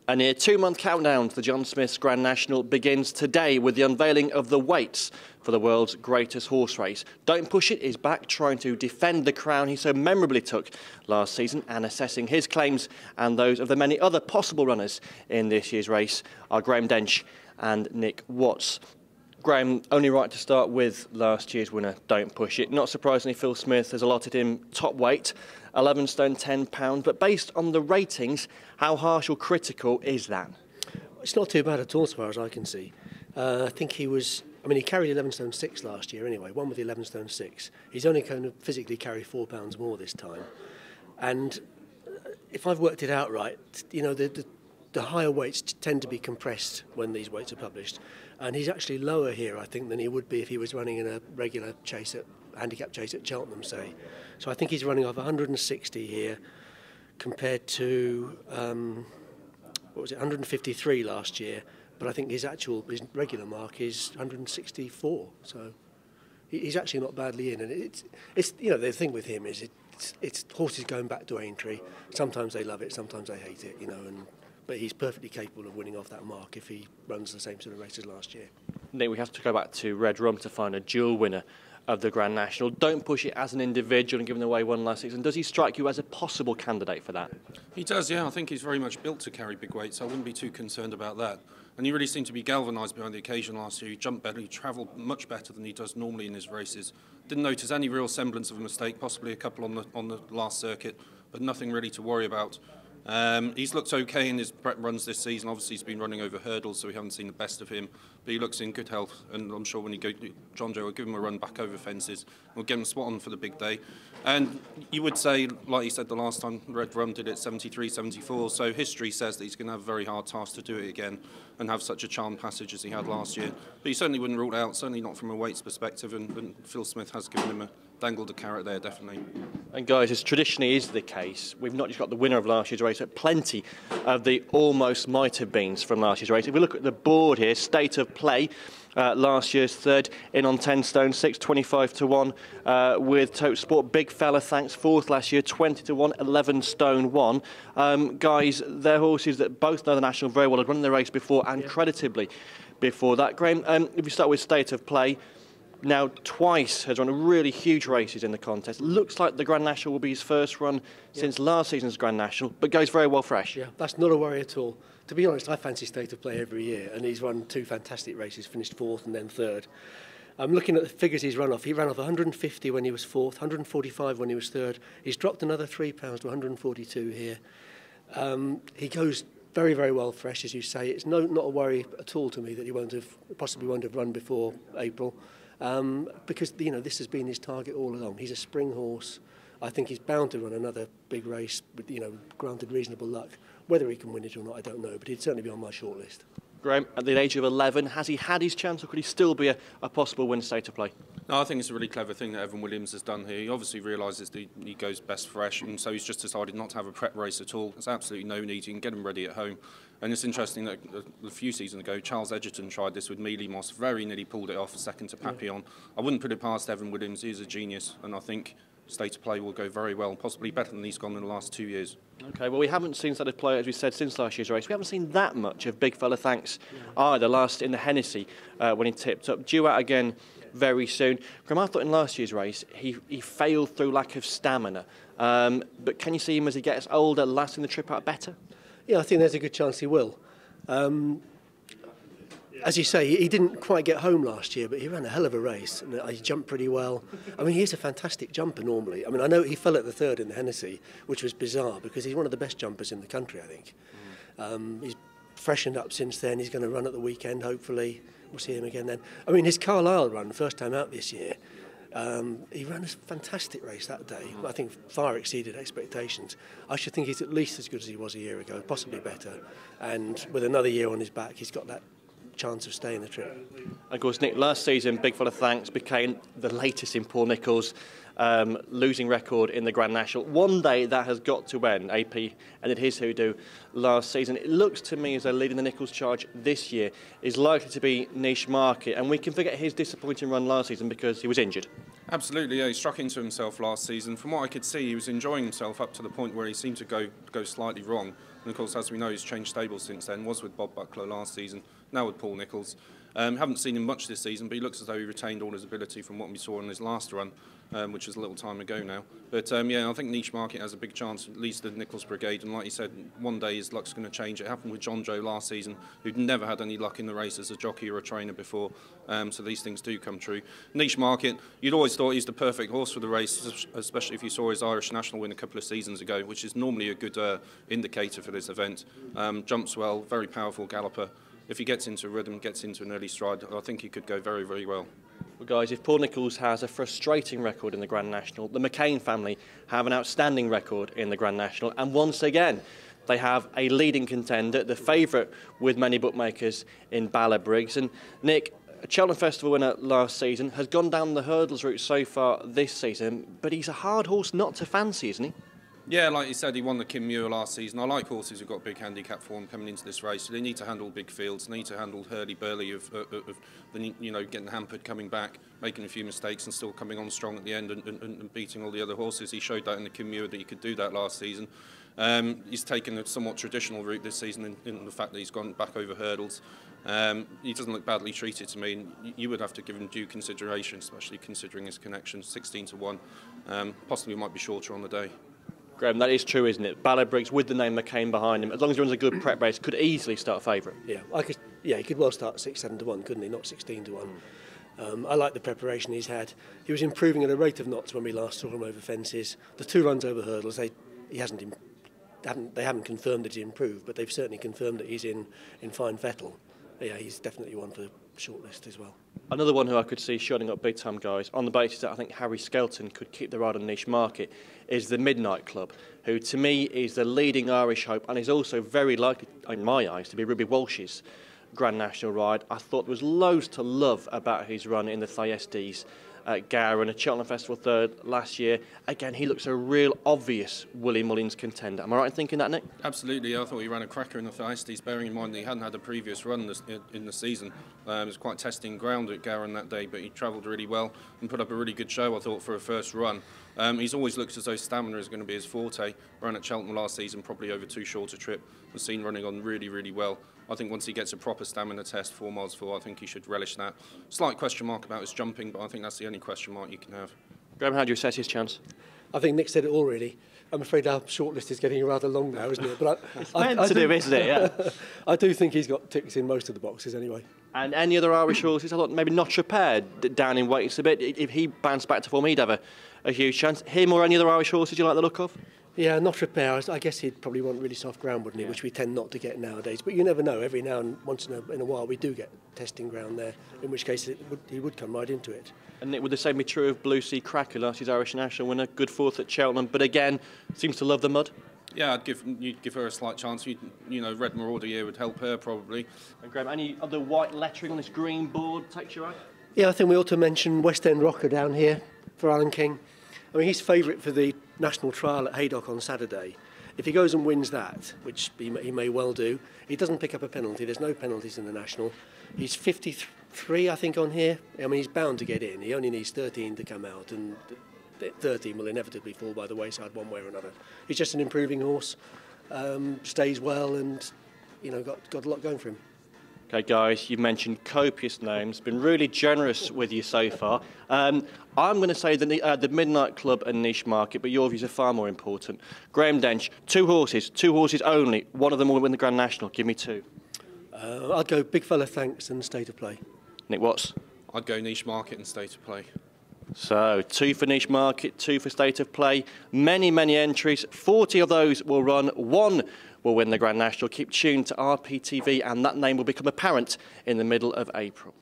A near 2-month countdown to the John Smith's Grand National begins today with the unveiling of the weights for the world's greatest horse race. Don't Push It is back trying to defend the crown he so memorably took last season, and assessing his claims and those of the many other possible runners in this year's race are Graham Dench and Nick Watts. Graham, only right to start with last year's winner, Don't Push It. Not surprisingly, Phil Smith has allotted him top weight, 11 stone 10 pounds, but based on the ratings, how harsh or critical is that? It's not too bad at all as far as I can see. I think he carried 11 stone 6 last year anyway, won with 11 stone 6. He's only going to physically carry 4 pounds more this time. And if I've worked it out right, you know, the higher weights tend to be compressed when these weights are published. And he's actually lower here, I think, than he would be if he was running in a regular handicap chase at Cheltenham, say. So I think he's running off 160 here compared to, 153 last year. But I think his regular mark is 164. So he's actually not badly in. And it's you know, the thing with him is it's horses going back to Aintree. Sometimes they love it, sometimes they hate it, you know. But he's perfectly capable of winning off that mark if he runs the same sort of race as last year. Nick, we have to go back to Red Rum to find a dual winner of the Grand National. Don't Push It as an individual and given away one last season. Does he strike you as a possible candidate for that? He does, yeah. I think he's very much built to carry big weights. I wouldn't be too concerned about that. And he really seemed to be galvanised behind the occasion last year. He jumped better, he travelled much better than he does normally in his races. Didn't notice any real semblance of a mistake, possibly a couple on the last circuit, but nothing really to worry about. He's looked okay in his prep runs this season. Obviously, he's been running over hurdles, so we haven't seen the best of him. But he looks in good health, and I'm sure when he goes, John Joe will give him a run back over fences. We'll get him spot on for the big day. And you would say, like you said the last time, Red Rum did it 73, 74. So history says that he's going to have a very hard task to do it again and have such a charmed passage as he had last year. But he certainly wouldn't rule it out, certainly not from a weights perspective. And Phil Smith has given him dangled a carrot there, definitely. And guys, as traditionally is the case, we've not just got the winner of last year's race, but plenty of the almost might have beens from last year's race. If we look at the board here, State of Play, last year's third, in on 10 stone 6, 25 to 1 with Tote Sport. Big Fella, thanks, fourth last year, 20 to 1, 11 stone 1. Guys, they're horses that both know the National very well, had run the race before and creditably before that. Graham, if we start with State of Play, now twice has run really huge races in the contest. Looks like the Grand National will be his first run since last season's Grand National, but goes very well fresh. Yeah, that's not a worry at all. To be honest, I fancy State of Play every year, and he's run 2 fantastic races, finished 4th and then 3rd. I'm looking at the figures he's run off. He ran off 150 when he was 4th, 145 when he was 3rd. He's dropped another 3 pounds to 142 here. He goes very, very well fresh, as you say. It's not a worry at all to me that he possibly won't have run before April. Because, you know, this has been his target all along. He's a spring horse. I think he's bound to run another big race, with, you know, granted reasonable luck. Whether he can win it or not, I don't know, but he'd certainly be on my shortlist. Graham, at the age of 11, has he had his chance, or could he still be a possible winner State of Play? No, I think it's a really clever thing that Evan Williams has done here. He obviously realises that he goes best fresh, and so he's just decided not to have a prep race at all. There's absolutely no need. You can get him ready at home. And it's interesting that a few seasons ago, Charles Edgerton tried this with Mealy Moss, very nearly pulled it off, a second to Papillon. I wouldn't put it past Evan Williams. He's a genius, and I think State of Play will go very well, possibly better than he's gone in the last 2 years. OK, well, we haven't seen State of Play, as we said, since last year's race. We haven't seen that much of Big Fella Thanks either, last in the Hennessy when he tipped up. Due out again very soon. Graham, I thought in last year's race he failed through lack of stamina. But can you see him as he gets older, lasting the trip out better? Yeah, I think there's a good chance he will. As you say, he didn't quite get home last year, but he ran a hell of a race. And he jumped pretty well. I mean, he's a fantastic jumper normally. I mean, I know he fell at the 3rd in the Hennessy, which was bizarre because he's one of the best jumpers in the country, I think. He's freshened up since then. He's going to run at the weekend, hopefully. We'll see him again then. I mean, his Carlisle run, first time out this year, he ran a fantastic race that day. I think far exceeded expectations. I should think he's at least as good as he was a year ago, possibly better. And with another year on his back, he's got that chance of staying the trip. Of course, Nick, last season, Big Fella Thanks became the latest in Paul Nicholls' losing record in the Grand National. One day that has got to end. AP ended his hoodoo last season. It looks to me as though leading the Nicholls charge this year is likely to be niche market, and we can forget his disappointing run last season because he was injured. Absolutely, yeah, he struck into himself last season. From what I could see, he was enjoying himself up to the point where he seemed to go slightly wrong. And of course, as we know, he's changed stables since then. Was with Bob Buckler last season, now with Paul Nicholls. Haven't seen him much this season, but he looks as though he retained all his ability from what we saw in his last run, which was a little time ago now. But yeah, I think Niche Market has a big chance, at least the Nicholls brigade. And like you said, one day his luck's going to change. It happened with John Joe last season, who'd never had any luck in the race as a jockey or a trainer before. So these things do come true. Niche Market, you'd always thought he's the perfect horse for the race, especially if you saw his Irish National win a couple of seasons ago, which is normally a good indicator for this event. Jumps well, very powerful galloper. If he gets into rhythm, gets into an early stride, I think he could go very, very well. Well, guys, if Paul Nicholls has a frustrating record in the Grand National, the McCain family have an outstanding record in the Grand National, and once again, they have a leading contender, the favourite with many bookmakers in Bala Briggs. And Nick, a Cheltenham Festival winner last season, has gone down the hurdles route so far this season, but he's a hard horse not to fancy, isn't he? Yeah, like you said, he won the Kim Muir last season. I like horses who've got big handicap form coming into this race. So they need to handle big fields. They need to handle hurly-burly of getting hampered, coming back, making a few mistakes and still coming on strong at the end and beating all the other horses. He showed that in the Kim Muir that he could do that last season. He's taken a somewhat traditional route this season in the fact that he's gone back over hurdles. He doesn't look badly treated to me, and you would have to give him due consideration, especially considering his connection, 16 to 1. Possibly might be shorter on the day. Graham, that is true, isn't it? Bala Briggs with the name McCain behind him, as long as he runs a good prep race, could easily start favourite. Yeah, he could well start 6-7 to 1, couldn't he? Not 16 to 1. I like the preparation he's had. He was improving at a rate of knots when we last saw him over fences. The 2 runs over hurdles, they haven't confirmed that he improved, but they've certainly confirmed that he's in fine fettle. Yeah, he's definitely one for the shortlist as well. Another one who I could see shutting up big time, guys, on the basis that I think Harry Skelton could keep the ride on Niche Market, is the Midnight Club, who to me is the leading Irish hope and is also very likely, in my eyes, to be Ruby Walsh's Grand National ride. I thought there was loads to love about his run in the Thyestes at Gowran, a Cheltenham Festival third last year. Again, he looks a real obvious Willie Mullins contender. Am I right in thinking that, Nick? Absolutely. I thought he ran a cracker in the Thyestes, bearing in mind that he hadn't had a previous run in the season. It was quite testing ground at Gowran that day, but he travelled really well and put up a really good show, I thought, for a first run. He's always looked as though stamina is going to be his forte. Ran at Cheltenham last season, probably over too short a trip. Was seen running on really, really well. I think once he gets a proper stamina test, 4 miles 4, I think he should relish that. Slight question mark about his jumping, but I think that's the only question mark you can have. Graham, how do you assess his chance? I think Nick said it already. I'm afraid our shortlist is getting rather long now, isn't it? But it's meant to do, isn't it? Yeah. I do think he's got ticks in most of the boxes anyway. And any other Irish horses? I thought maybe Notre Père down in weights a bit. If he bounced back to form, he'd have a huge chance. Him or any other Irish horses you like the look of? Yeah, Notre Père, I guess he'd probably want really soft ground, wouldn't he? Yeah. Which we tend not to get nowadays. But you never know. Every now and once in a while we do get testing ground there, in which case he would come right into it. And Nick, would the same be true of Blue Sea Cracker, last year's Irish National winner? Good fourth at Cheltenham, but again, seems to love the mud. Yeah, you'd give her a slight chance. You know, Red Marauder here would help her probably. And Graham, any other white lettering on this green board takes your eye? Yeah, I think we ought to mention West End Rocker down here for Alan King. I mean, he's favourite for the national trial at Haydock on Saturday. If he goes and wins that, which he may well do, he doesn't pick up a penalty. There's no penalties in the national. He's 53, I think, on here. I mean, he's bound to get in. He only needs 13 to come out, and 13 will inevitably fall by the wayside one way or another. He's just an improving horse, stays well, and got a lot going for him. Okay, guys, you've mentioned copious names, been really generous with you so far. I'm going to say the Midnight Club and Niche Market, but your views are far more important. Graham Dench, 2 horses only. One of them will win the Grand National. Give me 2. I'd go Big Fella Thanks and State of Play. Nick Watts? I'd go Niche Market and State of Play. So, 2 for Niche Market, 2 for State of Play. Many, many entries. 40 of those will run. 1 will win the Grand National. Keep tuned to RPTV, and that name will become apparent in the middle of April.